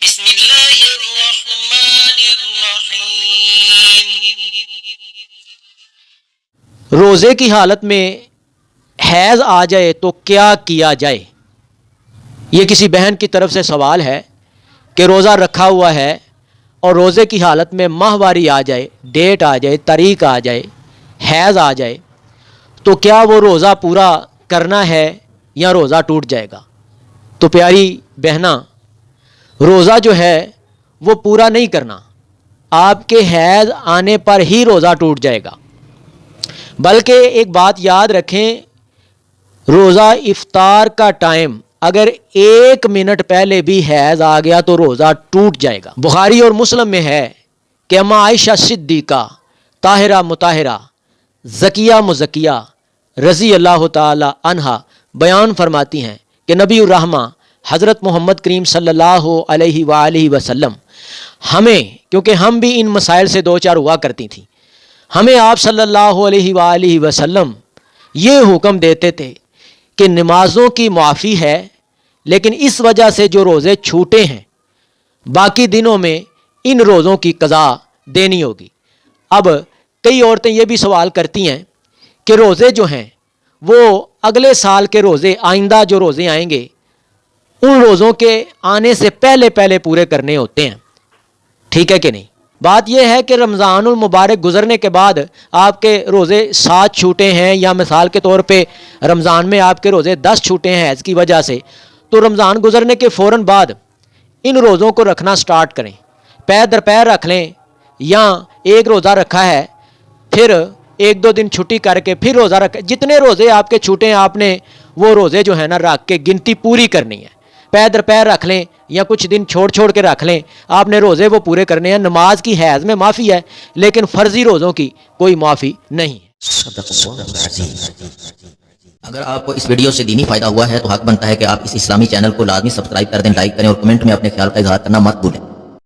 بسم اللہ الرحمن الرحیم۔ روزے کی حالت میں حیض آ جائے تو کیا کیا جائے؟ یہ کسی بہن کی طرف سے سوال ہے کہ روزہ رکھا ہوا ہے اور روزے کی حالت میں ماہواری آ جائے، ڈیٹ آ جائے، تاریخ آ جائے، حیض آ جائے تو کیا وہ روزہ پورا کرنا ہے یا روزہ ٹوٹ جائے گا؟ تو پیاری بہنا، روزہ جو ہے وہ پورا نہیں کرنا، آپ کے حیض آنے پر ہی روزہ ٹوٹ جائے گا۔ بلکہ ایک بات یاد رکھیں، روزہ افطار کا ٹائم اگر 1 منٹ پہلے بھی حیض آ گیا تو روزہ ٹوٹ جائے گا۔ بخاری اور مسلم میں ہے کہ اما عائشہ صدیقہ طاہرہ مطہرہ زکیہ مزکیہ رضی اللہ تعالی عنہا بیان فرماتی ہیں کہ نبی الرحمہ حضرت محمد کریم صلی اللہ علیہ وآلہ وسلم ہمیں، کیونکہ ہم بھی ان مسائل سے دو چار ہوا کرتی تھیں، ہمیں آپ صلی اللہ علیہ وآلہ وسلم یہ حکم دیتے تھے کہ نمازوں کی معافی ہے، لیکن اس وجہ سے جو روزے چھوٹے ہیں باقی دنوں میں ان روزوں کی قضا دینی ہوگی۔ اب کئی عورتیں یہ بھی سوال کرتی ہیں کہ روزے جو ہیں وہ اگلے سال کے روزے، آئندہ جو روزے آئیں گے ان روزوں کے آنے سے پہلے پورے کرنے ہوتے ہیں، ٹھیک ہے کہ نہیں؟ بات یہ ہے کہ رمضان المبارک گزرنے کے بعد آپ کے روزے 7 چھوٹے ہیں، یا مثال کے طور پہ رمضان میں آپ کے روزے 10 چھوٹے ہیں حیض کی وجہ سے، تو رمضان گزرنے کے فوراً بعد ان روزوں کو رکھنا سٹارٹ کریں، پیر در پیر رکھ لیں، یا ایک روزہ رکھا ہے پھر 1-2 دن چھٹی کر کے پھر روزہ رکھیں، جتنے روزے آپ کے چھوٹے ہیں آپ نے وہ روزے جو ہے نا رکھ کے گنتی پوری کرنی ہے، پیر در پیر رکھ لیں یا کچھ دن چھوڑ کے رکھ لیں، آپ نے روزے وہ پورے کرنے ہیں۔ نماز کی حیض میں معافی ہے لیکن فرضی روزوں کی کوئی معافی نہیں ہے۔ صدق اللہ العظیم۔ اگر آپ کو اس ویڈیو سے دینی فائدہ ہوا ہے تو حق بنتا ہے کہ آپ اس اسلامی چینل کو لازمی سبسکرائب کر دیں، لائک کریں اور کمنٹ میں اپنے خیال کا اظہار کرنا مت بھولیں۔